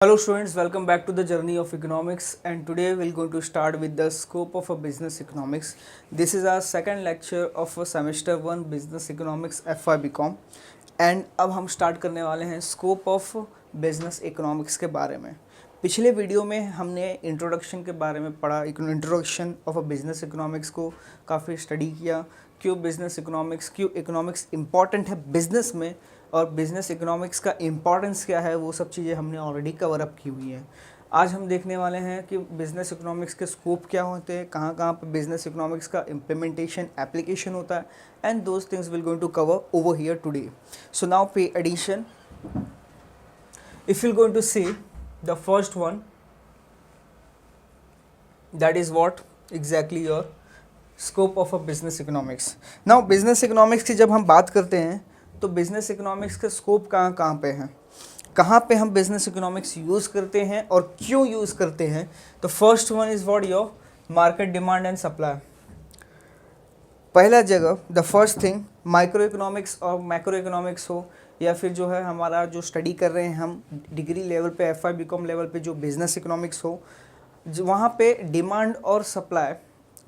Hello students, welcome back to the journey of economics, and today we're going to start with the scope of a business economics. This is our second lecture of a semester 1 business economics FY BCom and अब हम start करने वाले हैं scope of business economics के बारे में। पिछले video में हमने इंट्रोडक्शन के बारे में पढ़ा, introduction of a business economics को काफ़ी स्टडी किया, क्यों बिजनेस इकोनॉमिक्स, क्यों इकोनॉमिक्स इम्पॉर्टेंट है बिजनेस में और बिज़नेस इकोनॉमिक्स का इम्पॉर्टेंस क्या है, वो सब चीज़ें हमने ऑलरेडी कवर अप की हुई हैं। आज हम देखने वाले हैं कि बिज़नेस इकोनॉमिक्स के स्कोप क्या होते हैं, कहाँ कहाँ पर बिज़नेस इकोनॉमिक्स का इम्प्लीमेंटेशन एप्लीकेशन होता है, and those things will going to cover over here today. So now पे addition, if you going to see the first one, that is what exactly your scope of a business economics. Now business economics की जब हम बात करते हैं तो business economics का scope कहाँ कहाँ पे है, कहाँ पे हम बिज़नेस इकोनॉमिक्स यूज़ करते हैं और क्यों यूज़ करते हैं। तो first one is what your market demand and supply. पहला जगह the first thing micro economics और मैक्रो इकोनॉमिक्स हो या फिर जो है हमारा जो स्टडी कर रहे हैं हम डिग्री लेवल पे FY BCom लेवल पे जो बिज़नेस इकोनॉमिक्स हो, वहाँ पे डिमांड और सप्लाई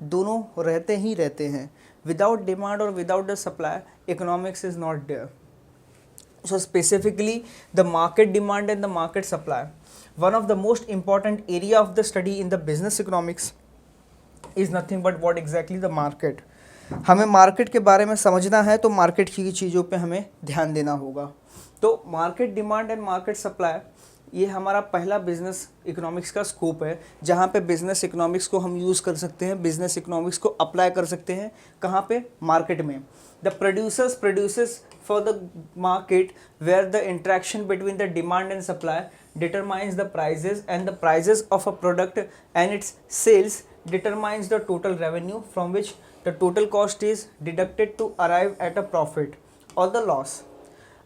दोनों रहते ही रहते हैं। Without demand or without the supply, economics is not there. So specifically the market demand and the market supply, one of the most important area of the study in the business economics is nothing but what exactly the market. हमें market के बारे में समझना है तो market की चीज़ों पे हमें ध्यान देना होगा। तो market demand and market supply ये हमारा पहला बिजनेस इकोनॉमिक्स का स्कोप है, जहाँ पे बिजनेस इकोनॉमिक्स को हम यूज़ कर सकते हैं, बिजनेस इकोनॉमिक्स को अप्लाई कर सकते हैं। कहाँ पे? मार्केट में। The producers produces for the market where the interaction between the demand and supply determines the prices and the prices of a product and its sales determines the total revenue from which the total cost is deducted to arrive at a profit or the loss.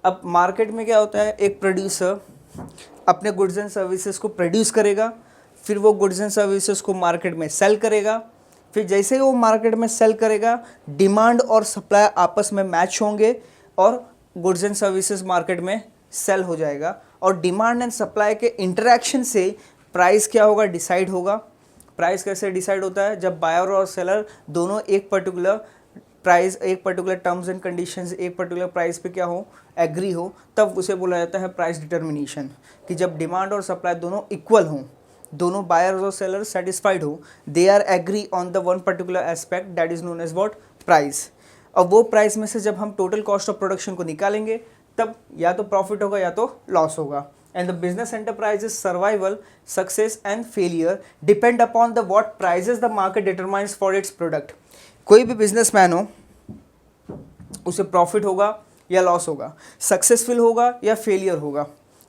अब market में क्या होता है, एक producer अपने goods and services को produce करेगा, फिर वो गुड्स एंड सर्विसेज को मार्केट में सेल करेगा, फिर जैसे ही वो मार्केट में सेल करेगा डिमांड और सप्लाई आपस में मैच होंगे और गुड्स एंड सर्विसेज मार्केट में सेल हो जाएगा और डिमांड एंड सप्लाई के इंटरेक्शन से प्राइस क्या होगा, डिसाइड होगा। प्राइस कैसे डिसाइड होता है? जब बायर और सेलर दोनों एक पर्टिकुलर प्राइस, एक पर्टिकुलर टर्म्स एंड कंडीशंस, एक पर्टिकुलर प्राइस पे क्या हो, एग्री हो, तब उसे बोला जाता है प्राइस डिटर्मिनेशन। कि जब डिमांड और सप्लाई दोनों इक्वल हों, दोनों बायर्स और सेलर्स सेटिस्फाइड हो, they are agree on the one particular aspect that is known as what, price. और वो प्राइस में से जब हम टोटल कॉस्ट ऑफ प्रोडक्शन को निकालेंगे तब या तो प्रॉफिट होगा या तो लॉस होगा। And the business enterprises survival, success and failure depend upon the what prices the market determines for its product. कोई भी बिजनेसमैन हो, उसे प्रॉफिट होगा या लॉस होगा, सक्सेसफुल होगा या फेलियर होगा,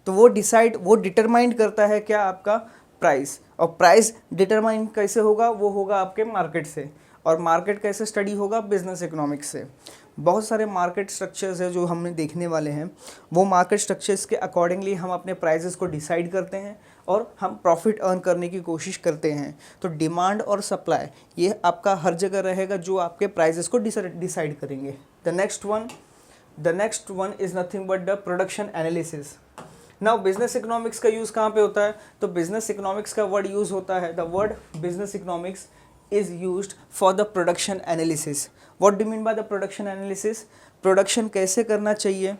तो वो डिटरमाइन करता है क्या, आपका प्राइस। और प्राइस डिटरमाइन कैसे होगा, वो होगा आपके मार्केट से। और मार्केट कैसे स्टडी होगा, बिजनेस इकोनॉमिक्स से। बहुत सारे मार्केट स्ट्रक्चर्स है जो हमने देखने वाले हैं, वो मार्केट स्ट्रक्चर्स के अकॉर्डिंगली हम अपने प्राइजेस को डिसाइड करते हैं और हम प्रॉफिट अर्न करने की कोशिश करते हैं। तो डिमांड और सप्लाई ये आपका हर जगह रहेगा जो आपके प्राइजेस को डिसाइड करेंगे। The next one is nothing but the production analysis. Now business economics का यूज़ कहाँ पे होता है? तो बिजनेस इकोनॉमिक्स का वर्ड यूज़ होता है, the word business economics is used for the production analysis. What do you mean by the production analysis? Production कैसे करना चाहिए,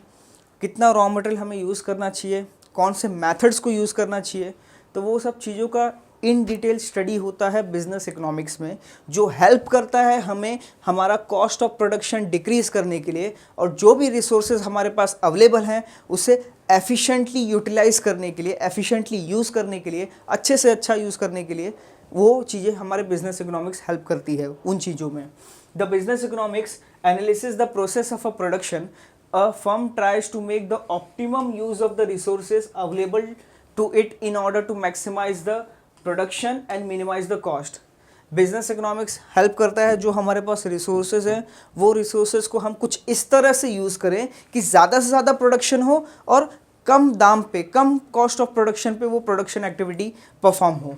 कितना रॉ मटेरियल हमें यूज़ करना चाहिए, कौन से मेथड्स को यूज़ करना चाहिए, तो वो सब चीज़ों का इन डिटेल स्टडी होता है बिजनेस इकोनॉमिक्स में, जो हेल्प करता है हमें हमारा कॉस्ट ऑफ प्रोडक्शन डिक्रीज़ करने के लिए और जो भी रिसोर्सेज हमारे पास अवेलेबल हैं उसे एफिशिएंटली यूटिलाइज़ करने के लिए, एफिशिएंटली यूज़ करने के लिए, अच्छे से अच्छा यूज़ करने के लिए वो चीज़ें हमारे बिजनेस इकोनॉमिक्स हेल्प करती है उन चीज़ों में। The business economics analysis the process of a production, a firm tries to make the optimum use of the resources available to it in order to maximise the production and minimise the cost. Business economics help करता है जो हमारे पास resources हैं वो resources को हम कुछ इस तरह से यूज़ करें कि ज़्यादा से ज़्यादा प्रोडक्शन हो और कम दाम पे, कम कॉस्ट ऑफ प्रोडक्शन पे वो प्रोडक्शन एक्टिविटी परफॉर्म हो।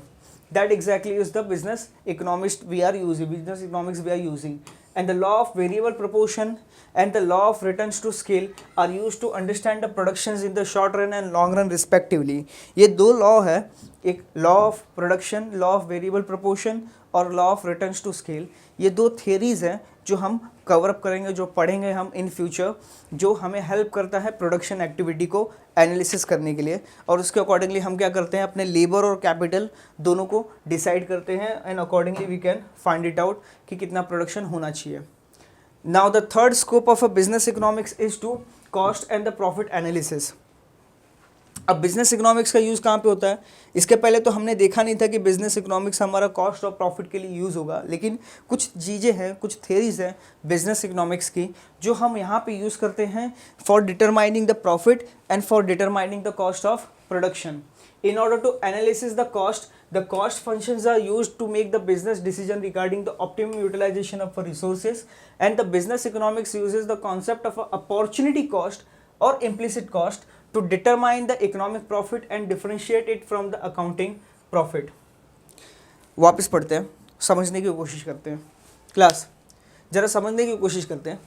That exactly is the business economics we are using, business economics we are using. and the law of variable proportion and the law of returns to scale are used to understand the productions in the short run and long run respectively. ये दो law है, एक law of production, law of variable proportion और law of returns to scale. ये दो theories हैं जो हम कवर अप करेंगे, जो पढ़ेंगे हम इन फ्यूचर, जो हमें हेल्प करता है प्रोडक्शन एक्टिविटी को एनालिसिस करने के लिए. और उसके अकॉर्डिंगली हम क्या करते हैं, अपने लेबर और कैपिटल दोनों को डिसाइड करते हैं and accordingly we can find it out कि कितना प्रोडक्शन होना चाहिए. Now the third scope of a business economics is to cost and the profit analysis. अब बिजनेस इकोनॉमिक्स का यूज़ कहाँ पे होता है? इसके पहले तो हमने देखा नहीं था कि बिजनेस इकोनॉमिक्स हमारा कॉस्ट और प्रॉफिट के लिए यूज़ होगा, लेकिन कुछ चीज़ें हैं, कुछ थेरीज हैं बिजनेस इकोनॉमिक्स की जो हम यहाँ पे यूज़ करते हैं for determining the profit and for determining the cost of production. In order to analyze the cost functions are used to make the business decision regarding the optimum utilization of resources, and the business economics uses the concept of a opportunity cost or implicit cost to determine the economic profit and differentiate it from the accounting profit. वापस पढ़ते हैं, समझने की कोशिश करते हैं. Class ज़रा समझने की कोशिश करते हैं.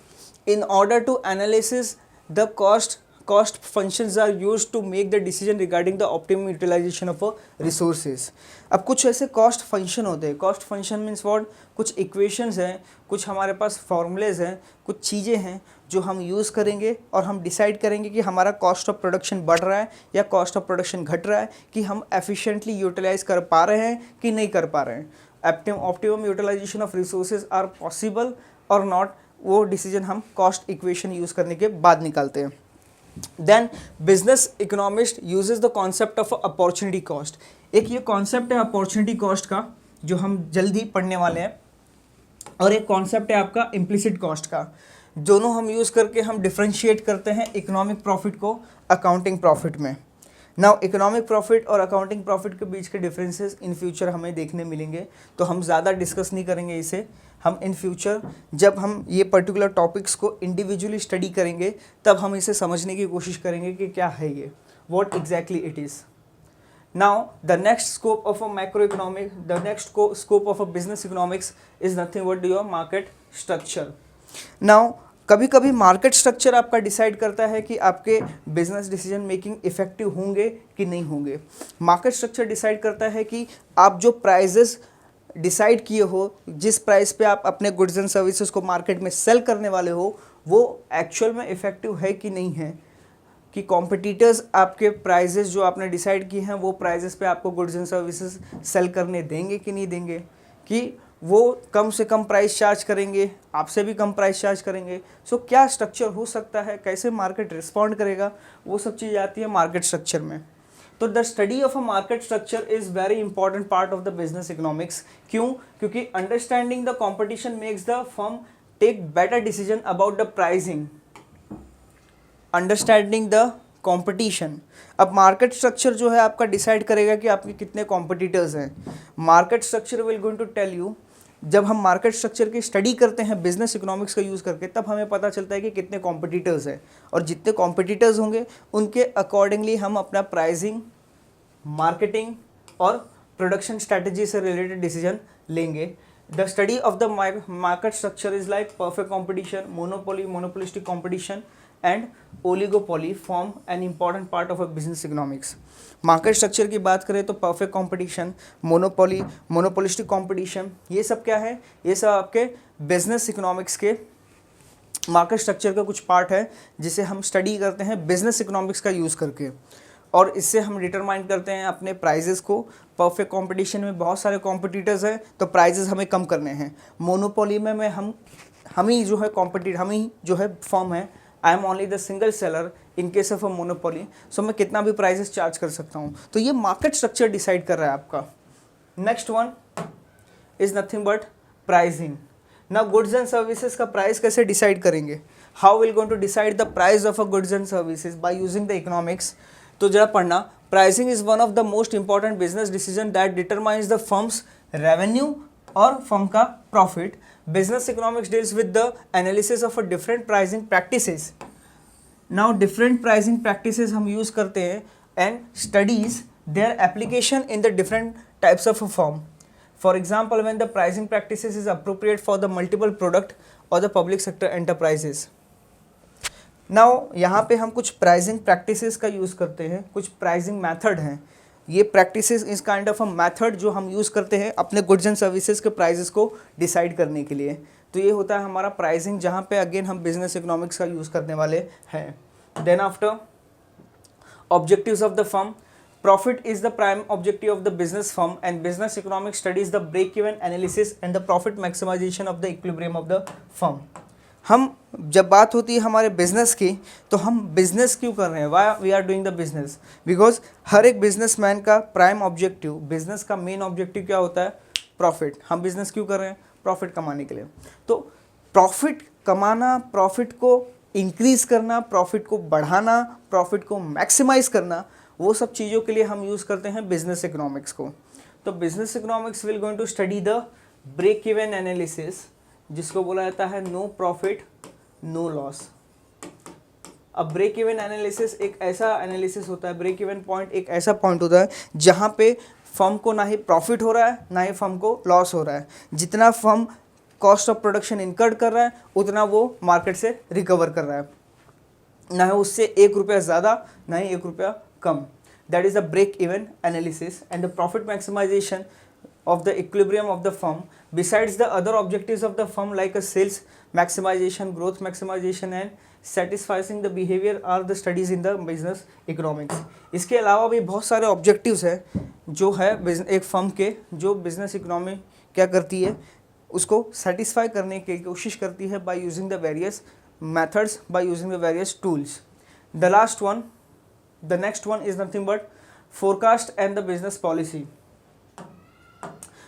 In order to analyze the cost functions are used to make the decision regarding the optimum utilization of resources. अब कुछ ऐसे cost function होते हैं. cost function means what? कुछ equations हैं, कुछ हमारे पास formulas हैं, कुछ चीज़ें हैं जो हम यूज़ करेंगे और हम डिसाइड करेंगे कि हमारा कॉस्ट ऑफ प्रोडक्शन बढ़ रहा है या कॉस्ट ऑफ प्रोडक्शन घट रहा है, कि हम एफिशिएंटली यूटिलाइज कर पा रहे हैं कि नहीं कर पा रहे हैं. Optimum utilisation of resources are possible or not, वो डिसीजन हम कॉस्ट इक्वेशन यूज़ करने के बाद निकालते हैं. Then business economist uses the concept of opportunity cost. एक ये कॉन्सेप्ट है अपॉर्चुनिटी कॉस्ट का जो हम जल्दी पढ़ने वाले हैं, और एक कॉन्सेप्ट है आपका इम्प्लिसिट कॉस्ट का. दोनों हम यूज़ करके हम डिफ्रेंशिएट करते हैं इकोनॉमिक प्रॉफिट को अकाउंटिंग प्रॉफिट में. नाउ इकोनॉमिक प्रॉफिट और अकाउंटिंग प्रॉफिट के बीच के डिफरेंसेस इन फ्यूचर हमें देखने मिलेंगे, तो हम ज़्यादा डिस्कस नहीं करेंगे इसे. हम इन फ्यूचर जब हम ये पर्टिकुलर टॉपिक्स को इंडिविजुअली स्टडी करेंगे तब हम इसे समझने की कोशिश करेंगे कि क्या है ये, what exactly it is. Now the next scope of a macro economic, the next scope of a business economics is nothing but your market structure. Now कभी कभी मार्केट स्ट्रक्चर आपका डिसाइड करता है कि आपके बिजनेस डिसीजन मेकिंग इफेक्टिव होंगे कि नहीं होंगे. मार्केट स्ट्रक्चर डिसाइड करता है कि आप जो प्राइजेस डिसाइड किए हो, जिस प्राइस पे आप अपने गुड्स एंड सर्विसेज को मार्केट में सेल करने वाले हो, वो एक्चुअल में इफेक्टिव है कि नहीं है, कि कॉम्पिटिटर्स आपके प्राइजेस जो आपने डिसाइड किए हैं वो प्राइजेस पे आपको गुड्स एंड सर्विसेज सेल करने देंगे कि नहीं देंगे, कि वो कम से कम प्राइस चार्ज करेंगे, आपसे भी कम प्राइस चार्ज करेंगे. सो क्या स्ट्रक्चर हो सकता है, कैसे मार्केट रिस्पॉन्ड करेगा, वो सब चीज़ आती है मार्केट स्ट्रक्चर में. तो the study of a market structure is very important part of the business economics. क्यों? क्योंकि understanding the competition makes the firm take better decision about the pricing. Understanding the competition. अब market structure जो है आपका decide करेगा कि आपके कितने कॉम्पिटिटर्स हैं. Market structure will going to tell you. जब हम मार्केट स्ट्रक्चर की स्टडी करते हैं बिजनेस इकोनॉमिक्स का यूज़ करके, तब हमें पता चलता है कि कितने कॉम्पिटिटर्स हैं, और जितने कॉम्पिटिटर्स होंगे उनके अकॉर्डिंगली हम अपना प्राइसिंग, मार्केटिंग और प्रोडक्शन स्ट्रैटेजी से रिलेटेड डिसीजन लेंगे. The study of the market structure is like perfect competition, monopoly, monopolistic competition and oligopoly form an important part of a business economics. Market structure की बात करें तो perfect competition, monopoly, monopolistic competition, ये सब क्या है, ये सब आपके बिजनेस इकोनॉमिक्स के मार्केट स्ट्रक्चर का कुछ पार्ट है जिसे हम स्टडी करते हैं बिजनेस इकोनॉमिक्स का यूज़ करके, और इससे हम डिटरमाइन करते हैं अपने प्राइजेस को. परफेक्ट कंपटीशन में बहुत सारे कॉम्पिटिटर्स हैं तो प्राइजेस हमें कम करने हैं. मोनोपोली में हम ही जो है फॉर्म है, I am only the single seller in case of a monopoly, so मैं कितना भी प्राइजेस चार्ज कर सकता हूँ. तो ये मार्केट स्ट्रक्चर डिसाइड कर रहा है आपका. Next one is nothing but pricing. Now goods and services का प्राइस कैसे डिसाइड करेंगे, how will going to decide the price of a goods and services by using the economics. तो जरा पढ़ना. Pricing is one of the most important business decision that determines the firm's revenue और firm का profit. Business economics deals with the analysis of a different pricing practices. Now different pricing practices हम use करते हैं and studies their application in the different types of a firm. For example, when the pricing practices is appropriate for the multiple product और the public sector enterprises. Now यहाँ पे हम कुछ pricing practices का use करते हैं, कुछ pricing method हैं। ये प्रैक्टिसेस इस काइंड ऑफ अ मेथड जो हम यूज़ करते हैं अपने गुड्स एंड सर्विसेज के प्राइसेस को डिसाइड करने के लिए। तो ये होता है हमारा प्राइसिंग, जहाँ पे अगेन हम बिजनेस इकोनॉमिक्स का यूज़ करने वाले हैं। Then after objectives of the firm. Profit is the prime objective of the business firm, and business economics studies the break-even analysis and the profit maximization of the equilibrium of the firm. हम जब बात होती है हमारे business की, तो हम business क्यों कर रहे हैं, why we are doing the business, because हर एक बिजनेसमैन का प्राइम ऑब्जेक्टिव, बिजनेस का मेन ऑब्जेक्टिव क्या होता है, प्रॉफिट। हम बिजनेस क्यों कर रहे हैं, प्रॉफिट कमाने के लिए। तो प्रॉफिट कमाना, प्रॉफिट को इंक्रीज करना, प्रॉफिट को बढ़ाना, प्रॉफिट को मैक्सिमाइज करना, वो सब चीज़ों के लिए हम यूज़ करते हैं बिजनेस इकोनॉमिक्स को। तो business economics will going to study the break even analysis, जिसको बोला जाता है नो प्रॉफिट नो लॉस। अब ब्रेक इवन एनालिसिस एक ऐसा एनालिसिस होता है, ब्रेक इवन पॉइंट एक ऐसा पॉइंट होता है जहाँ पे फर्म को ना ही प्रॉफिट हो रहा है ना ही फर्म को लॉस हो रहा है। जितना firm cost of production incurred कर रहा है उतना वो मार्केट से रिकवर कर रहा है, ना है उससे 1 रुपया ज़्यादा ना ही 1 रुपया कम। That is the break even analysis and the profit maximization of the equilibrium of the firm besides the other objectives of the firm like a sales maximization, growth maximization and satisfying the behavior are the studies in the business economics. इसके अलावा भी बहुत सारे objectives हैं जो है एक firm के, जो बिजनेस इकोनॉमी क्या करती है उसको सेटिस्फाई करने की कोशिश करती है bye using the various methods, bye using the various tools. The next one is nothing but forecast and the business policy.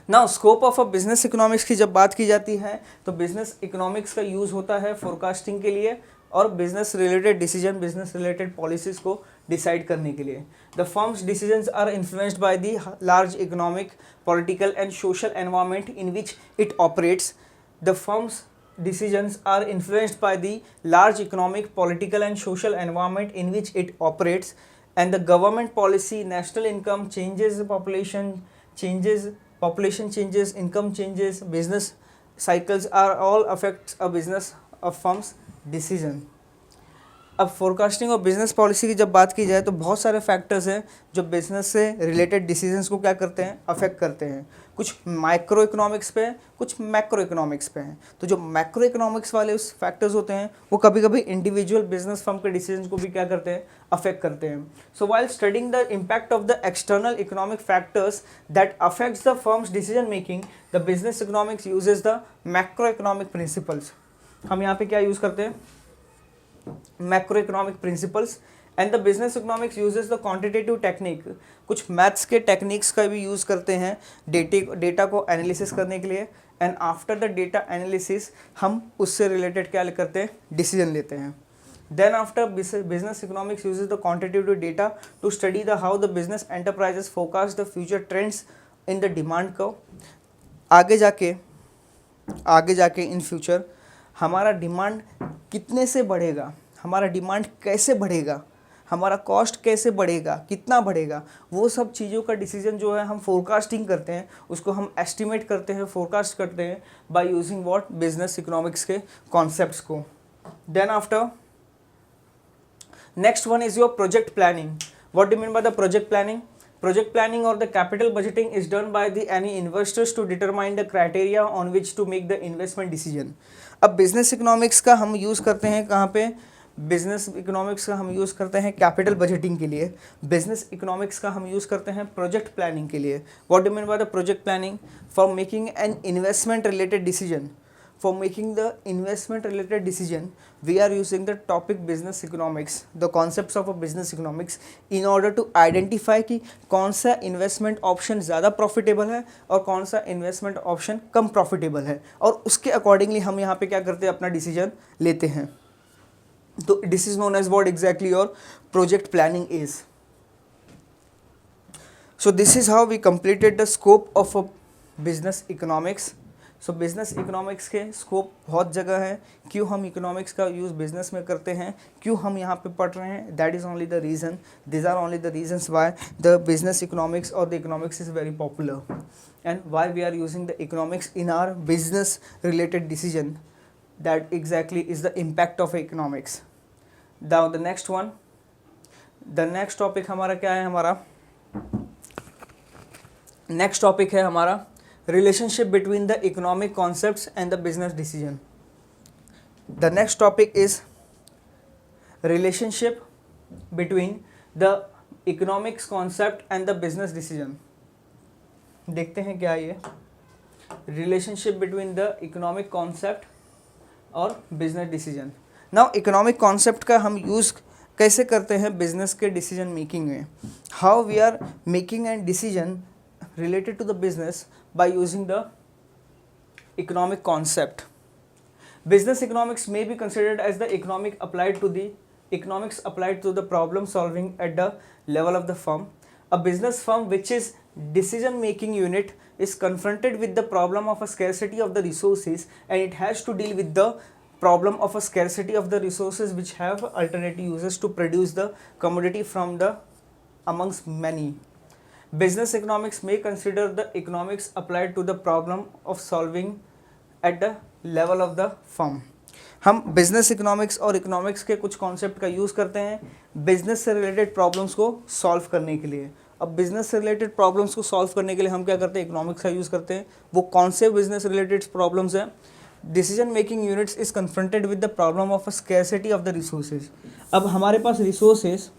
Now scope of a business economics की जब बात की जाती है तो बिजनेस इकोनॉमिक्स का यूज़ होता है फोरकास्टिंग के लिए और business related decision, business related policies को डिसाइड करने के लिए। The firms decisions are influenced by the large economic, political and social environment in which it operates. द फर्म्स decisions are influenced by the large economic, political and social environment in which it operates, and the government policy, national income changes, population changes, income changes, business cycles are all affects a business of firm's decision. अब forecasting और business policy की जब बात की जाए तो बहुत सारे फैक्टर्स हैं जो बिजनेस से रिलेटेड डिसीजंस को क्या करते हैं, अफेक्ट करते हैं। कुछ माइक्रो इकोनॉमिक्स पे हैं, कुछ मैक्रो इकोनॉमिक्स पे हैं। तो जो मैक्रो इकोनॉमिक्स वाले उस फैक्टर्स होते हैं वो कभी कभी इंडिविजुअल बिजनेस फर्म के डिसीजन को भी क्या करते हैं, अफेक्ट करते हैं। So while studying the impact of the external economic factors that affects the firms decision making, the business economics uses the macro economic principles. हम यहाँ पे क्या यूज़ करते हैं, macroeconomic principles, and the business economics uses the quantitative technique. कुछ maths के techniques का भी यूज़ करते हैं डेटा को एनालिसिस करने के लिए, and after the data analysis हम उससे रिलेटेड क्या करते हैं, डिसीजन लेते हैं। Then after business economics uses the quantitative data to study the how the business enterprises focus the future trends in the demand को। आगे जाके इन फ्यूचर हमारा डिमांड कितने से बढ़ेगा, हमारा डिमांड कैसे बढ़ेगा, हमारा कॉस्ट कैसे बढ़ेगा, कितना बढ़ेगा, वो सब चीज़ों का डिसीजन जो है हम फोरकास्टिंग करते हैं, उसको हम एस्टिमेट करते हैं, फोरकास्ट करते हैं by using what, business economics के कॉन्सेप्ट्स को। Then after next one is your project planning. What do mean by the project planning? Project planning or the capital budgeting is done by the any investors to determine the criteria on which to make the investment decision. अब business economics का हम use करते हैं कहाँ पे, business economics का हम use करते हैं कैपिटल बजटिंग के लिए, बिजनेस इकोनॉमिक्स का हम यूज़ करते हैं प्रोजेक्ट प्लानिंग के लिए। What do mean by the project planning? For making an investment related decision, for making the investment related decision we are using the topic business economics, the concepts of a business economics in order to identify कि कौन सा investment option ज़्यादा profitable है और कौन सा investment option कम profitable है, और उसके अकॉर्डिंगली हम यहाँ पे क्या करते हैं, अपना डिसीजन लेते हैं। तो this is known as what exactly your project planning is. So this is how we completed the scope of a business economics. So business economics के स्कोप बहुत जगह है, क्यों हम इकोनॉमिक्स का यूज़ बिजनेस में करते हैं, क्यों हम यहाँ पे पढ़ रहे हैं, that is only the reason, these are only the reasons why the business economics और the economics is very popular and why we are using the economics in our business related decision that exactly is the impact of economics. Now the next one, the next topic हमारा क्या है, हमारा next topic है हमारा relationship between the economic concepts and the business decision. The next topic is relationship between the economics concept and the business decision. देखते हैं क्या ये relationship between the economic concept और business decision. Now economic concept का हम use कैसे करते हैं बिजनेस के डिसीजन मेकिंग में. How we are making and decision related to the business by using the economic concept. Business economics may be considered as the economics applied to the problem solving at the level of the firm. A business firm which is decision making unit is confronted with the problem of a scarcity of the resources, and it has to deal with the problem of a scarcity of the resources which have alternative uses to produce the commodity from the amongst many. Business economics may consider the economics applied to the problem of solving at the level of the firm. हम business economics और economics के कुछ concept का use करते हैं business से related problems को solve करने के लिए. अब बिजनेस से रिलेटेड प्रॉब्लम्स को सॉल्व करने के लिए हम क्या करते हैं, इकोनॉमिक्स का यूज़ करते हैं. वो कौन से बिजनेस रिलेटेड प्रॉब्लम्स हैं. Decision making units is confronted with the problem of a scarcity of the resources. अब हमारे पास रिसोर्सेज,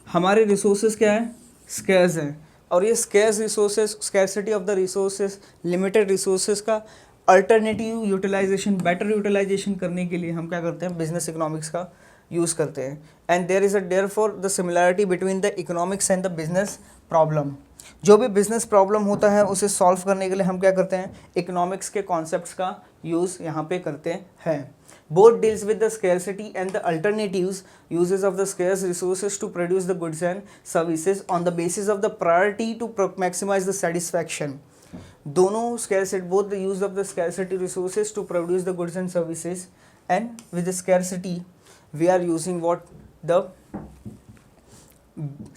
हमारे रिसोर्सेज क्या है, स्कैर्स हैं. और ये scarce resources, scarcity of the resources, limited resources का अल्टरनेटिव यूटिलाइजेशन, बेटर यूटिलाइजेशन करने के लिए हम क्या करते हैं, बिजनेस इकोनॉमिक्स का यूज़ करते हैं. And there is a there for the similarity between the economics and the business problem. जो भी बिजनेस प्रॉब्लम होता है उसे सॉल्व करने के लिए हम क्या करते हैं, इकोनॉमिक्स के कॉन्सेप्ट्स का यूज़ यहाँ पे करते हैं. Both deals with the scarcity and the alternatives uses of the scarce resources to produce the goods and services on the basis of the priority to maximize the satisfaction. दोनों scarcity, both the use of the scarcity resources to produce the goods and services, and with the scarcity we are using what, the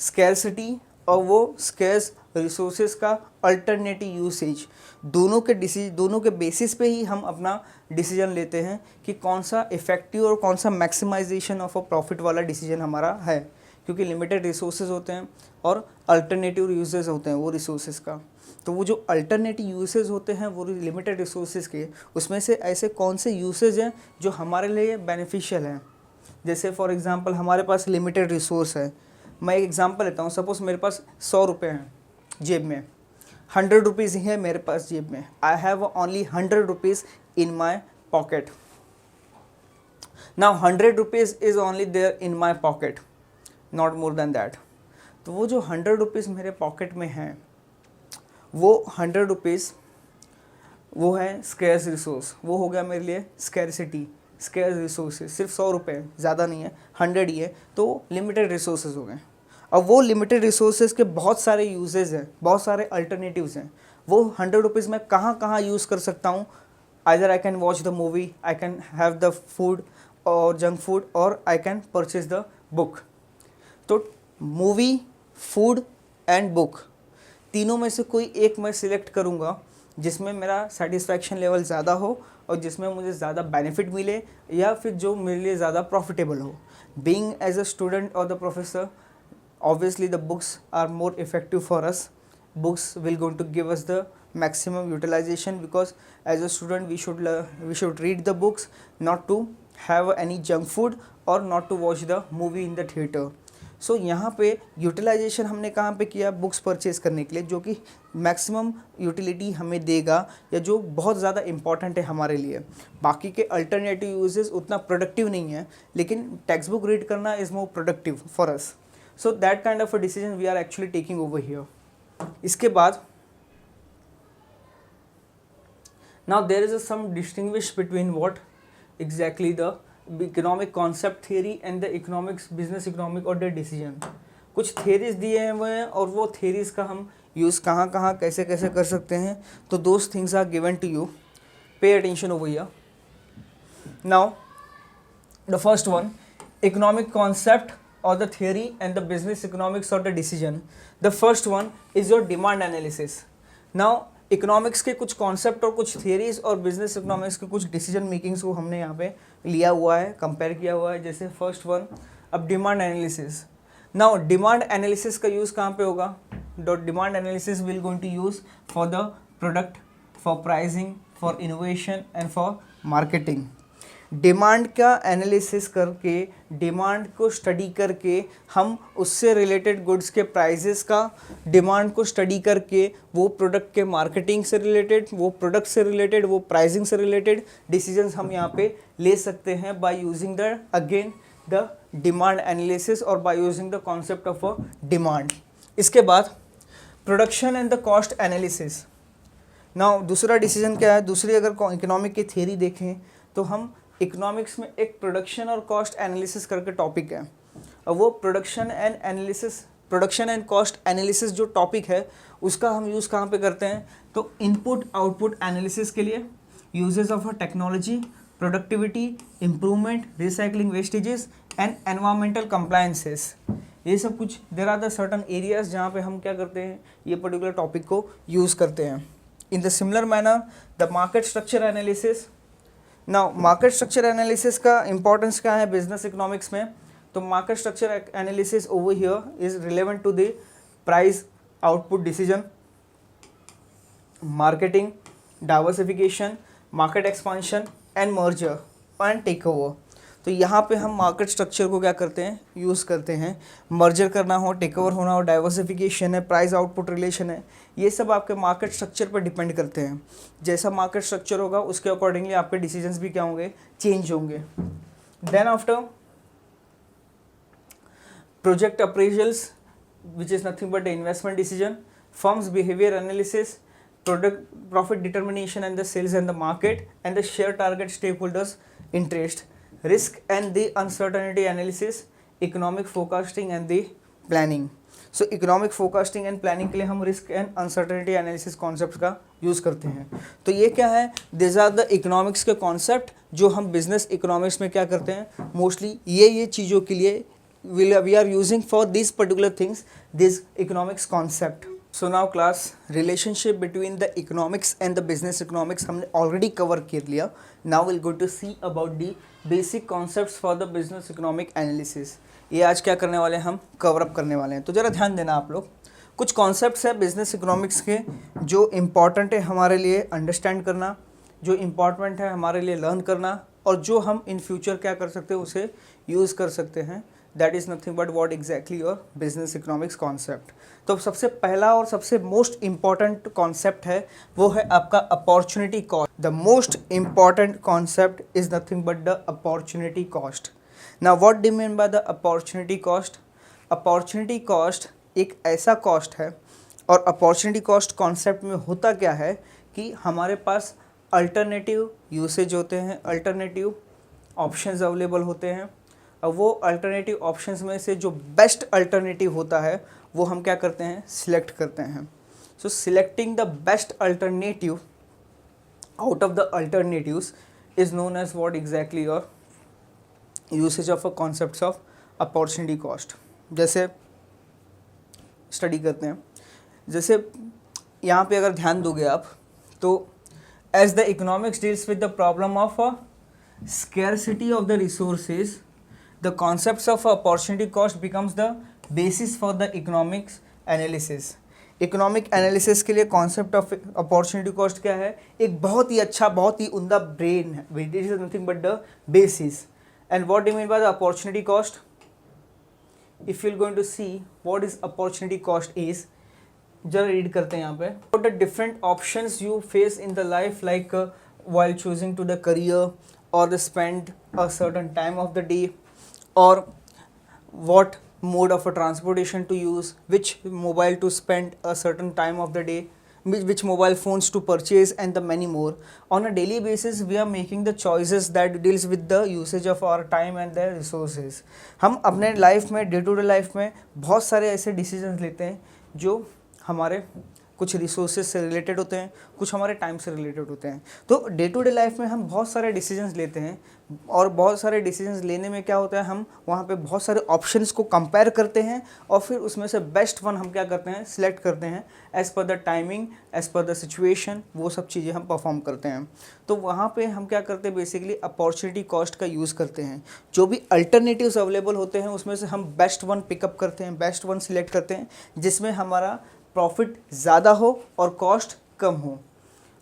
scarcity और वो scarce resources का alternative usage. दोनों के basis पे ही हम अपना decision लेते हैं कि कौन सा इफ़ेक्टिव और कौन सा मैक्सिमाइजेशन ऑफ अ प्रॉफिट वाला डिसीजन हमारा है, क्योंकि लिमिटेड रिसोर्सेज होते हैं और अल्टरनेटिव यूसेज होते हैं वो रिसोर्सेज का. तो वो जो अल्टरनेटिव यूसेज होते हैं वो लिमिटेड रिसोर्सेज के, उसमें से ऐसे कौन से यूसेज हैं जो हमारे लिए बेनिफिशियल हैं. जैसे फॉर एग्ज़ाम्पल हमारे पास लिमिटेड रिसोर्स है. मैं एक एग्ज़ाम्पल लेता हूँ. सपोज़ मेरे पास 100 रुपये हैं जेब में, 100 रुपीज़ ही है मेरे पास जेब में. I have only 100 rupees in my pocket. Now 100 rupees is only there in my pocket, not more than that. तो वो जो 100 रुपीज़ मेरे पॉकेट में हैं, वो 100 रुपीज़ वो है स्कैर्स रिसोर्स. वो हो गया मेरे लिए स्कैरसिटी. स्कैर्स रिसोर्सेज सिर्फ 100 रुपये, ज़्यादा नहीं है, 100 ही है, तो लिमिटेड रिसोर्सेज हो गए. अब वो लिमिटेड रिसोर्सेज के बहुत सारे यूजेज हैं, बहुत सारे अल्टरनेटिव्स हैं. वो 100 रुपीज़ में कहाँ यूज़ कर सकता हूँ. Either I can watch the movie, I can have the food और जंक फूड, और I can purchase the book. तो मूवी, फूड एंड बुक, तीनों में से कोई एक मैं सिलेक्ट करूँगा जिसमें मेरा सेटिस्फैक्शन लेवल ज़्यादा हो और जिसमें मुझे ज़्यादा बेनिफिट मिले, या फिर जो मेरे लिए ज़्यादा प्रॉफिटेबल हो. बीइंग एज अ स्टूडेंट और the professor, obviously the books are more effective for us. Books will going to give us the maximum utilization, because as a student we should read the books, not to have any junk food or not to watch the movie in the theater. So यहाँ पे utilisation हमने कहाँ पे किया, books purchase करने के लिए, जो कि मैक्सिमम यूटिलिटी हमें देगा या जो बहुत ज़्यादा इंपॉर्टेंट है हमारे लिए. बाकी के अल्टरनेटिव यूजेस उतना प्रोडक्टिव नहीं है, लेकिन टेक्स्ट बुक रीड करना is more productive for us. So that kind of a decision we are actually taking over here. इसके बाद now there is some distinguish between what exactly the economic concept theory and the economics, business economic और the decision. कुछ theories दिए हुए हैं और वो theories का हम use कहाँ कैसे कर सकते हैं. तो those things are given to you. Pay attention over here. Now the first one, economic concept or the theory and the business economics or the decision. The first one is your demand analysis. Now economics के कुछ concept और कुछ theories और business economics के कुछ decision makings को हमने यहाँ पे लिया हुआ है, कंपेयर किया हुआ है। जैसे फर्स्ट वन, अब demand analysis. Now demand analysis का यूज़ कहाँ पे होगा? Demand analysis will going to use for the product, for pricing, for innovation and for marketing. Demand का एनालिसिस करके, डिमांड को स्टडी करके हम उससे रिलेटेड गुड्स के प्राइसेस का, डिमांड को स्टडी करके वो प्रोडक्ट के मार्केटिंग से रिलेटेड, वो प्रोडक्ट से रिलेटेड, वो प्राइसिंग से रिलेटेड डिसीजंस हम यहाँ पे ले सकते हैं by using the again the demand analysis और by using the concept of a demand. इसके बाद production and the cost analysis. Now दूसरा डिसीजन क्या है? दूसरी अगर इकोनॉमिक की थ्योरी देखें तो हम इकोनॉमिक्स में एक प्रोडक्शन और कॉस्ट एनालिसिस करके टॉपिक है, और वो प्रोडक्शन एंड कॉस्ट एनालिसिस जो टॉपिक है उसका हम यूज़ कहाँ पे करते हैं? तो इनपुट आउटपुट एनालिसिस के लिए, uses of a technology, productivity improvement, recycling wastages and environmental compliances, ये सब कुछ there are the certain areas जहाँ पे हम क्या करते हैं, ये पर्टिकुलर टॉपिक को यूज़ करते हैं। In the similar manner the market structure analysis. Now market structure analysis का इंपॉर्टेंस क्या है बिजनेस इकोनॉमिक्स में? तो market structure analysis over here is relevant to the price output decision, marketing, diversification, market expansion and merger and take over. तो यहाँ पे हम market structure को क्या करते हैं? यूज़ करते हैं। मर्जर करना हो, टेक ओवर होना हो, डाइवर्सिफिकेशन है, प्राइस आउटपुट रिलेशन है, ये सब आपके मार्केट स्ट्रक्चर पर डिपेंड करते हैं। जैसा मार्केट स्ट्रक्चर होगा उसके अकॉर्डिंगली आपके डिसीजंस भी क्या होंगे? चेंज होंगे। Then after project appraisals which is nothing but investment decision, firms behaviour analysis, product profit determination and the sales and the market, and the share target stakeholders interest, risk and the uncertainty analysis, economic forecasting and the planning. So economic forecasting and planning के लिए हम risk and uncertainty analysis concepts का use करते हैं। तो ये क्या है? These are the economics के concept जो हम business economics में क्या करते हैं? Mostly ये चीज़ों के लिए we are using for these particular things, this economics concept. So now class, relationship between the economics and the business economics हमने ऑलरेडी कवर कर लिया। Now will go to see about the basic concepts for the business economic analysis. ये आज क्या करने वाले हैं? हम कवर अप करने वाले हैं। तो ज़रा ध्यान देना आप लोग, कुछ कॉन्सेप्ट्स है बिजनेस इकोनॉमिक्स के जो इम्पॉर्टेंट है हमारे लिए अंडरस्टैंड करना, जो इम्पॉर्टेंट है हमारे लिए लर्न करना, और जो हम इन फ्यूचर क्या कर सकते हैं, उसे यूज़ कर सकते हैं। That is nothing but what exactly your business economics concept. तो सबसे पहला और सबसे मोस्ट इम्पॉर्टेंट कॉन्सेप्ट है वो है आपका opportunity cost. The most important concept is nothing but the opportunity cost. Now what do you mean by the opportunity cost? Opportunity cost एक ऐसा कॉस्ट है, और अपॉर्चुनिटी कॉस्ट कॉन्सेप्ट में होता क्या है कि हमारे पास अल्टरनेटिव यूसेज होते हैं, अल्टरनेटिव ऑप्शंस अवेलेबल होते हैं, और वो अल्टरनेटिव ऑप्शंस में से जो बेस्ट अल्टरनेटिव होता है वो हम क्या करते हैं? सिलेक्ट करते हैं। So selecting the best alternative out of the alternatives is known as what exactly your usage of a concepts of opportunity cost. जैसे स्टडी करते हैं, जैसे यहाँ पे अगर ध्यान दोगे आप तो as the economics deals with the problem of a scarcity of the resources, the concepts of opportunity cost becomes the basis for the economics analysis. Economic analysis के लिए कॉन्सेप्ट ऑफ अपॉर्चुनिटी कॉस्ट क्या है? एक बहुत ही अच्छा, बहुत ही उम्दा brain है। It is nothing but the basis. And what do you mean by the opportunity cost? If you are going to see what is opportunity cost is, जरा read करते हैं यहाँ पे। What the different options you face in the life like while choosing to the career or spend a certain time of the day, or what mode of a transportation to use, which mobile to spend a certain time of the day, which mobile phones to purchase, and the many more. On a daily basis we are making the choices that deals with the usage of our time and the resources. हम अपने life में, day to day life में बहुत सारे ऐसे decisions लेते हैं जो हमारे कुछ रिसोर्सेज से रिलेटेड होते हैं, कुछ हमारे टाइम से रिलेटेड होते हैं। तो डे टू डे लाइफ में हम बहुत सारे डिसीजंस लेते हैं और बहुत सारे डिसीजंस लेने में क्या होता है, हम वहाँ पे बहुत सारे ऑप्शंस को कंपेयर करते हैं और फिर उसमें से बेस्ट वन हम क्या करते हैं, सिलेक्ट करते हैं as per the timing, as per the situation, वो सब चीज़ें हम परफॉर्म करते हैं। तो वहाँ पे हम क्या करते हैं, बेसिकली अपॉर्चुनिटी कॉस्ट का यूज़ करते हैं। जो भी अल्टरनेटिव्स अवेलेबल होते हैं उसमें से हम बेस्ट वन पिकअप करते हैं, बेस्ट वन सिलेक्ट करते हैं जिसमें हमारा प्रॉफिट ज़्यादा हो और कॉस्ट कम हो।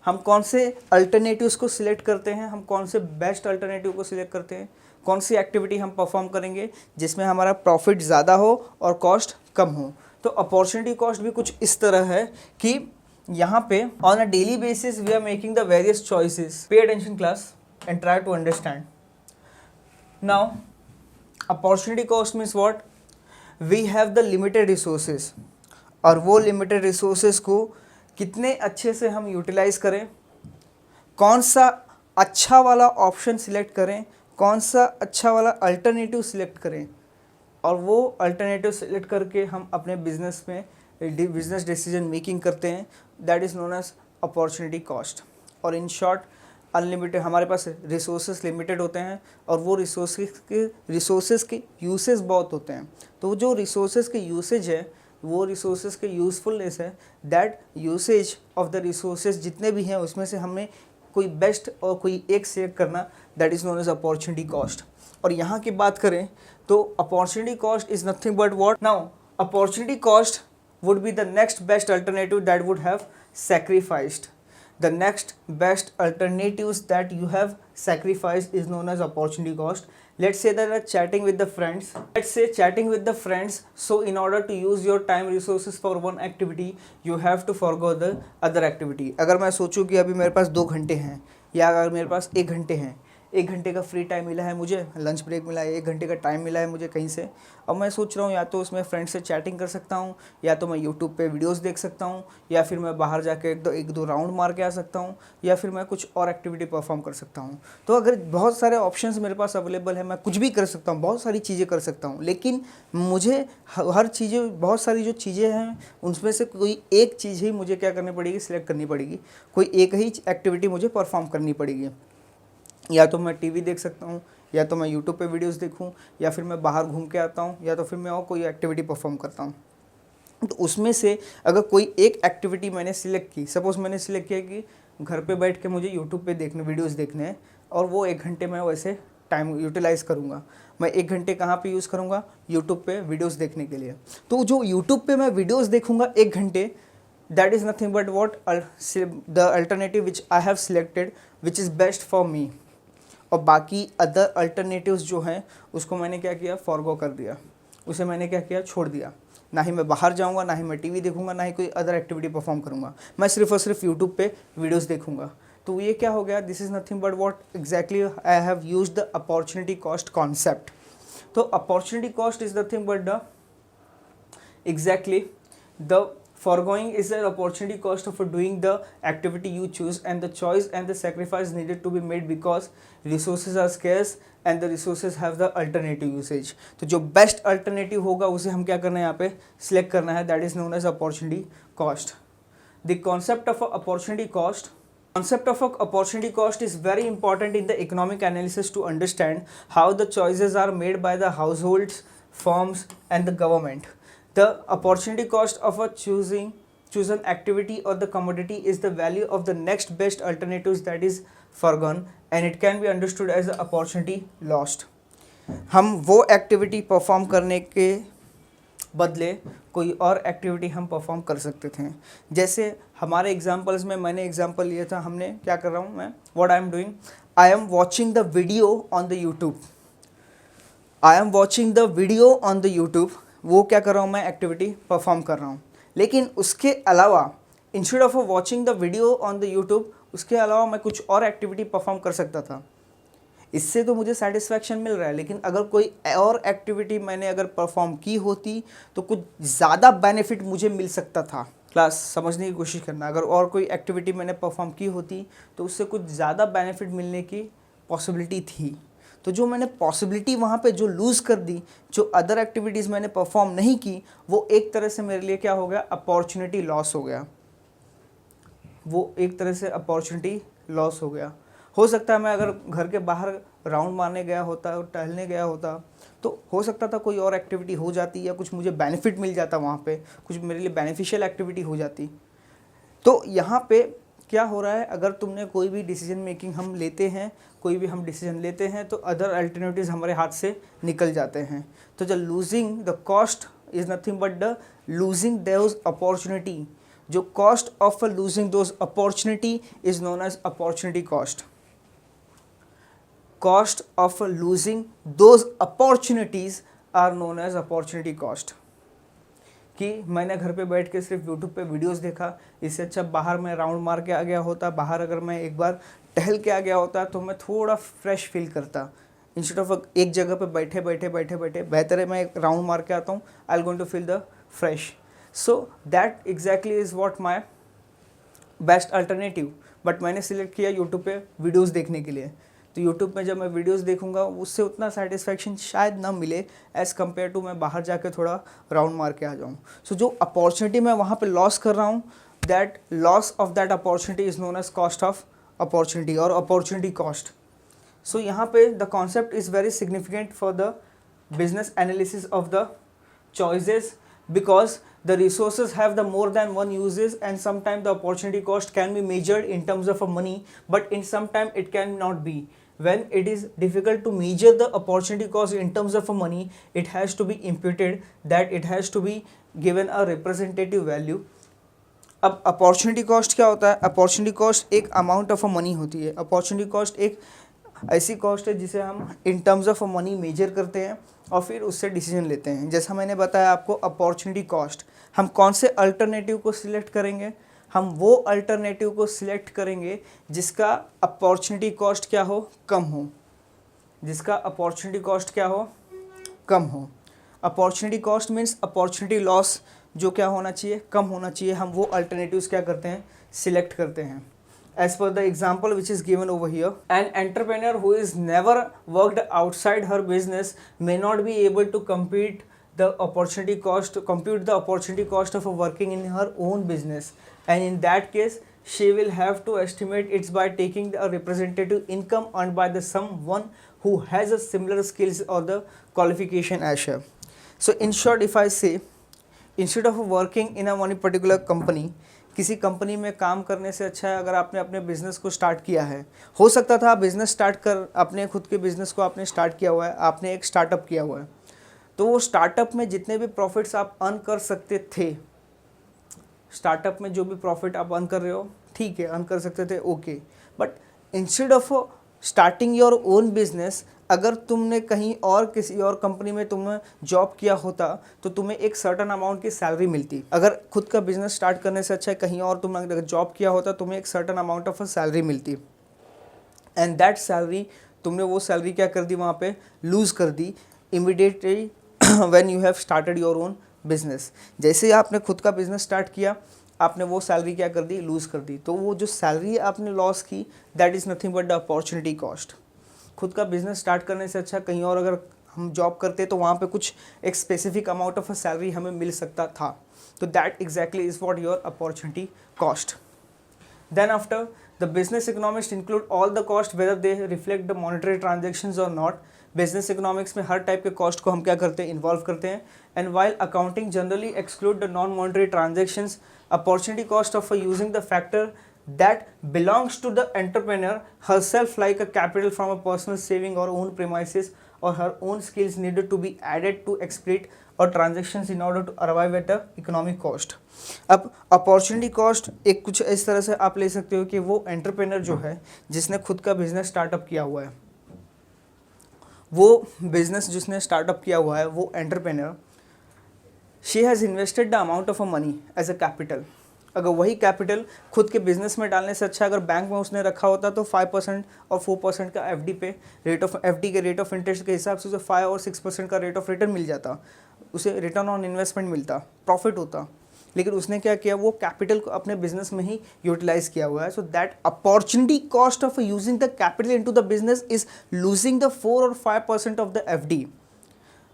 हम कौन से अल्टरनेटिव्स को सिलेक्ट करते हैं, हम कौन से बेस्ट अल्टरनेटिव को सिलेक्ट करते हैं, कौन सी एक्टिविटी हम परफॉर्म करेंगे जिसमें हमारा प्रॉफिट ज़्यादा हो और कॉस्ट कम हो। तो अपॉर्चुनिटी कॉस्ट भी कुछ इस तरह है कि यहाँ पे on a daily basis we are making the various choices. Pay attention class and try to understand. Now opportunity cost means what, we have the limited resources और वो लिमिटेड रिसोर्सेज को कितने अच्छे से हम यूटिलाइज़ करें, कौन सा अच्छा वाला ऑप्शन सिलेक्ट करें, कौन सा अच्छा वाला अल्टरनेटिव सिलेक्ट करें और वो अल्टरनेटिव सिलेक्ट करके हम अपने बिजनेस में बिजनेस डिसीजन मेकिंग करते हैं, that is known as opportunity cost. और इन शॉर्ट अनलिमिटेड हमारे पास रिसोर्सेज लिमिटेड होते हैं और वो रिसोर्सेज के यूसेज बहुत होते हैं। तो जो रिसोर्सेज के यूसेज है, वो रिसोर्सेज के यूज़फुलनेस है, that usage of the resources जितने भी हैं उसमें से हमें कोई बेस्ट और कोई एक सिलेक्ट करना, that is known as opportunity cost. और यहाँ की बात करें तो opportunity cost is nothing but what, now opportunity cost would be the next best alternative that would have sacrificed. The next best alternatives that you have sacrificed is known as opportunity cost. Let's say that chatting with the friends. Let's say chatting with the friends. So in order to use your time resources for one activity, you have to forgo the other activity. अगर मैं सोचूं कि अभी मेरे पास 2 घंटे हैं या अगर मेरे पास 1 घंटे हैं, 1 घंटे का फ्री टाइम मिला है मुझे, लंच ब्रेक मिला है, 1 घंटे का टाइम मिला है मुझे कहीं से, और मैं सोच रहा हूँ या तो उसमें फ्रेंड से चैटिंग कर सकता हूँ, या तो मैं यूट्यूब पे वीडियोस देख सकता हूँ, या फिर मैं बाहर जाके एक दो राउंड मार के आ सकता हूँ, या फिर मैं कुछ और एक्टिविटी परफॉर्म कर सकता हूँ। तो अगर बहुत सारे ऑप्शंस मेरे पास अवेलेबल है, मैं कुछ भी कर सकता हूँ, बहुत सारी चीज़ें कर सकता हूँ, लेकिन मुझे हर चीज़ें, बहुत सारी जो चीज़ें हैं उनमें से कोई एक चीज़ ही मुझे क्या करनी पड़ेगी, सिलेक्ट करनी पड़ेगी, कोई एक ही एक्टिविटी मुझे परफॉर्म करनी पड़ेगी। या तो मैं टीवी देख सकता हूँ, या तो मैं यूट्यूब पे वीडियोस देखूँ, या फिर मैं बाहर घूम के आता हूँ, या तो फिर मैं और कोई एक्टिविटी परफॉर्म करता हूँ। तो उसमें से अगर कोई एक एक्टिविटी मैंने सिलेक्ट की, सपोज़ मैंने सिलेक्ट किया कि घर पे बैठ के मुझे यूट्यूब पे देखने वीडियोस देखने हैं और वो 1 घंटे मैं वैसे टाइम यूटिलाइज़ करूँगा। मैं 1 घंटे कहाँ पे यूज़ करूँगा, यूट्यूब पे वीडियोस देखने के लिए। तो जो यूट्यूब पे मैं वीडियोस देखूँगा 1 घंटे, that is nothing but what the alternative which I have selected which is best for me. और बाकी अदर अल्टरनेटिव्स जो हैं उसको मैंने क्या किया, फॉरगो कर दिया, उसे मैंने क्या किया, छोड़ दिया। ना ही मैं बाहर जाऊंगा, ना ही मैं टीवी देखूंगा, ना ही कोई अदर एक्टिविटी परफॉर्म करूंगा, मैं सिर्फ और सिर्फ यूट्यूब पे वीडियोस देखूंगा। तो ये क्या हो गया, this is nothing but what exactly I have used the opportunity cost concept. तो opportunity cost is nothing but the exactly the foregoing is an opportunity cost of doing the activity you choose, and the choice and the sacrifice needed to be made because resources are scarce and the resources have the alternative usage. तो जो best alternative होगा उसे हम क्या करना है, यहाँ पे select करना है, that is known as opportunity cost. The concept of opportunity cost is very important in the economic analysis to understand how the choices are made by the households, firms and the government. The opportunity cost of a chosen activity or the commodity is the value of the next best alternatives that is foregone, and it can be understood as the opportunity lost. हम वो activity perform करने के बदले कोई और activity हम perform कर सकते थे। जैसे हमारे एग्जांपल्स में मैंने एग्जांपल लिया था, हमने क्या कर रहा हूँ मैं, what I am doing, I am watching the video on the YouTube, वो क्या कर रहा हूँ मैं, एक्टिविटी परफॉर्म कर रहा हूँ। लेकिन उसके अलावा instead of watching the video on the YouTube, उसके अलावा मैं कुछ और एक्टिविटी परफॉर्म कर सकता था। इससे तो मुझे सेटिस्फैक्शन मिल रहा है, लेकिन अगर कोई और एक्टिविटी मैंने अगर परफॉर्म की होती तो कुछ ज़्यादा बेनिफिट मुझे मिल सकता था। क्लास समझने की कोशिश करना, अगर और कोई एक्टिविटी मैंने परफॉर्म की होती तो उससे कुछ ज़्यादा बेनिफिट मिलने की पॉसिबिलिटी थी। तो जो मैंने पॉसिबिलिटी वहाँ पे जो लूज़ कर दी, जो अदर एक्टिविटीज़ मैंने परफॉर्म नहीं की, वो एक तरह से मेरे लिए क्या हो गया, अपॉर्चुनिटी लॉस हो गया। वो एक तरह से अपॉर्चुनिटी लॉस हो गया। हो सकता है मैं अगर घर के बाहर राउंड मारने गया होता और टहलने गया होता तो हो सकता था कोई और एक्टिविटी हो जाती या कुछ मुझे बेनिफिट मिल जाता, वहाँ पे कुछ मेरे लिए बेनिफिशियल एक्टिविटी हो जाती। तो यहाँ पे क्या हो रहा है, अगर तुमने कोई भी डिसीजन मेकिंग हम लेते हैं, कोई भी हम डिसीजन लेते हैं तो अदर अल्टरनेटिव्स हमारे हाथ से निकल जाते हैं। तो the losing the cost is nothing but the losing those opportunity. जो cost of losing those opportunity is known as opportunity cost. Cost of losing those opportunities are known as opportunity cost. कि मैंने घर पे बैठ के सिर्फ YouTube पे videos देखा, इससे अच्छा बाहर मैं राउंड मार के आ गया होता, बाहर अगर मैं एक बार टहल के आ गया होता तो मैं थोड़ा फ्रेश फील करता। इंस्टेड ऑफ एक जगह पे बैठे बैठे बैठे बैठे बेहतर है मैं एक राउंड मार के आता हूँ, I'll going to feel the fresh. So that exactly is what my best alternative. But मैंने सिलेक्ट किया यूट्यूब पे वीडियोज़ देखने के लिए। तो यूट्यूब में जब मैं वीडियोस देखूंगा उससे उतना सेटिस्फैक्शन शायद ना मिले एज़ कम्पेयर टू मैं बाहर जाके थोड़ा राउंड मार के आ जाऊँ। सो जो अपॉर्चुनिटी मैं वहाँ पे लॉस कर रहा हूँ, that loss of that opportunity is known as cost of opportunity और अपॉर्चुनिटी कॉस्ट। सो यहाँ पे the concept is very significant for the business analysis of the choices, because the resources have the more than one uses and sometimes the opportunity cost can be measured in terms of a money, but in some time it cannot be. When it is difficult to measure the opportunity cost in terms of a money, it has to be imputed, that it has to be given a representative value. अब opportunity cost क्या होता है? Opportunity cost एक amount of a money होती है। Opportunity cost एक ऐसी cost है जिसे हम in terms of money measure करते हैं और फिर उससे डिसीजन लेते हैं। जैसा मैंने बताया आपको अपॉर्चुनिटी कॉस्ट, हम कौन से अल्टरनेटिव को सिलेक्ट करेंगे? हम वो अल्टरनेटिव को सिलेक्ट करेंगे जिसका अपॉर्चुनिटी कॉस्ट क्या हो? कम हो। जिसका अपॉर्चुनिटी कॉस्ट क्या हो? कम हो। Opportunity cost means opportunity loss जो क्या होना चाहिए? कम होना चाहिए। हम वो अल्टरनेटिव्स क्या करते हैं? सिलेक्ट करते हैं। As per the example which is given over here, an entrepreneur who is never worked outside her business may not be able to compute the opportunity cost of working in her own business, and in that case she will have to estimate it by taking a representative income earned by the someone who has a similar skills or the qualification as her. So in short, if I say, instead of working in a one particular company, किसी company में काम करने से अच्छा है अगर आपने अपने बिज़नेस को स्टार्ट किया है। हो सकता था आप बिज़नेस स्टार्ट कर अपने खुद के बिज़नेस को आपने स्टार्ट किया हुआ है, आपने एक स्टार्टअप किया हुआ है, तो वो स्टार्टअप में जितने भी प्रॉफिट्स आप अर्न कर सकते थे, स्टार्टअप में जो भी प्रॉफिट आप अर्न कर रहे हो ठीक है, अर्न कर सकते थे, okay. But instead of starting your own business, अगर तुमने कहीं और किसी और कंपनी में तुमने जॉब किया होता तो तुम्हें एक सर्टन अमाउंट की सैलरी मिलती। अगर खुद का बिजनेस स्टार्ट करने से अच्छा है कहीं और तुमने अगर जॉब किया होता तुम्हें एक सर्टन अमाउंट ऑफ सैलरी मिलती, एंड दैट सैलरी तुमने वो सैलरी क्या कर दी? वहाँ पे लूज़ कर दी immediately when you have started your own business. जैसे ही आपने खुद का बिजनेस स्टार्ट किया आपने वो सैलरी क्या कर दी? लूज़ कर दी। तो वो जो सैलरी आपने लॉस की, that is nothing but the opportunity cost. खुद का बिजनेस स्टार्ट करने से अच्छा कहीं और अगर हम जॉब करते तो वहाँ पे कुछ एक स्पेसिफिक अमाउंट ऑफ सैलरी हमें मिल सकता था। तो that exactly is what your opportunity cost. Then after the business economics include all the cost whether they reflect the monetary transactions और नॉट। बिजनेस इकोनॉमिक्स में हर टाइप के कॉस्ट को हम क्या करते हैं? इन्वॉल्व करते हैं। And while accounting generally exclude the non monetary transactions, opportunity cost of using the factor that belongs to the entrepreneur herself, like a capital from a personal saving or own premises or her own skills needed to be added to exploit or transactions in order to arrive at the economic cost. अब opportunity cost एक कुछ इस तरह से आप ले सकते हो कि वो एंटरप्रेन्योर जो है जिसने खुद का बिजनेस स्टार्टअप किया हुआ है, वो बिजनेस जिसने स्टार्टअप किया हुआ है वो entrepreneur, she has invested the amount of a money as a capital. अगर वही कैपिटल खुद के बिजनेस में डालने से अच्छा अगर बैंक में उसने रखा होता तो 5% और 4% का एफडी पे एफडी के रेट ऑफ इंटरेस्ट के हिसाब से उसे 5 और 6% का रेट ऑफ रिटर्न मिल जाता, उसे रिटर्न ऑन इन्वेस्टमेंट मिलता, प्रॉफिट होता। लेकिन उसने क्या किया? वो कैपिटल को अपने बिजनेस में ही यूटिलाइज किया हुआ है। So that opportunity cost of using the capital into the business is losing the 4 और 5% ऑफ द एफडी।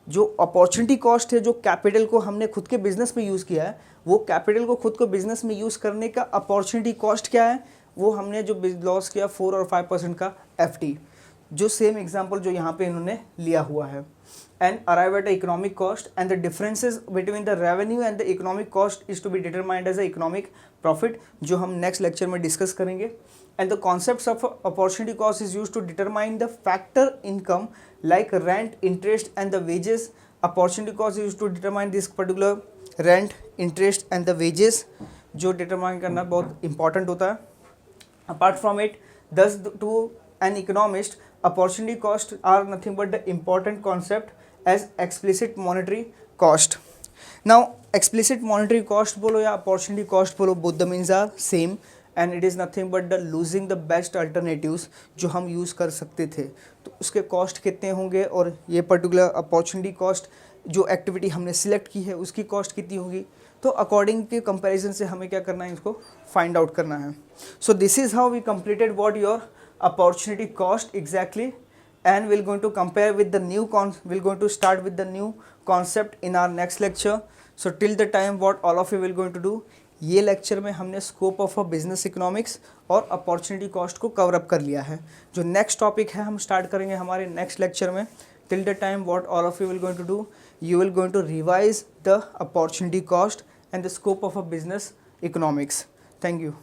जो अपॉर्चुनिटी कॉस्ट है, जो कैपिटल को हमने खुद के बिजनेस में यूज़ किया है, वो कैपिटल को खुद को बिजनेस में यूज़ करने का अपॉर्चुनिटी कॉस्ट क्या है, वो हमने जो लॉस किया 4 और 5% का FD, जो सेम एग्जांपल जो यहाँ पे इन्होंने लिया हुआ है। And arrive at economic cost and the differences between the revenue and the economic cost is to be determined as a economic profit, जो हम नेक्स्ट लेक्चर में डिस्कस करेंगे। And the concepts of opportunity cost is use to determine the factor income like rent, interest and the wages. Opportunity cost is use to determine this particular rent, interest and the wages, जो determine करना बहुत important होता है। Apart from it, thus to an economist, opportunity cost are nothing but the important concept as explicit monetary cost. Now, explicit monetary cost बोलो या opportunity cost बोलो, both the means are same and it is nothing but the losing the best alternatives जो हम use कर सकते थे। तो उसके कॉस्ट कितने होंगे और ये पर्टिकुलर अपॉर्चुनिटी कॉस्ट जो एक्टिविटी हमने सिलेक्ट की है उसकी कॉस्ट कितनी होगी, तो अकॉर्डिंग के कंपैरिजन से हमें क्या करना है, इसको फाइंड आउट करना है। So this is how we completed what your opportunity cost exactly, and will going to compare with the new will going to start with the new concept in our next lecture. So till the time what all of you will going to do, ये lecture में हमने scope of a business economics और opportunity cost को cover up कर लिया है। जो next topic है हम स्टार्ट करेंगे हमारे नेक्स्ट लेक्चर में। Till the time what all of you will going to do, you will going to revise the opportunity cost and the scope of a business economics. Thank you.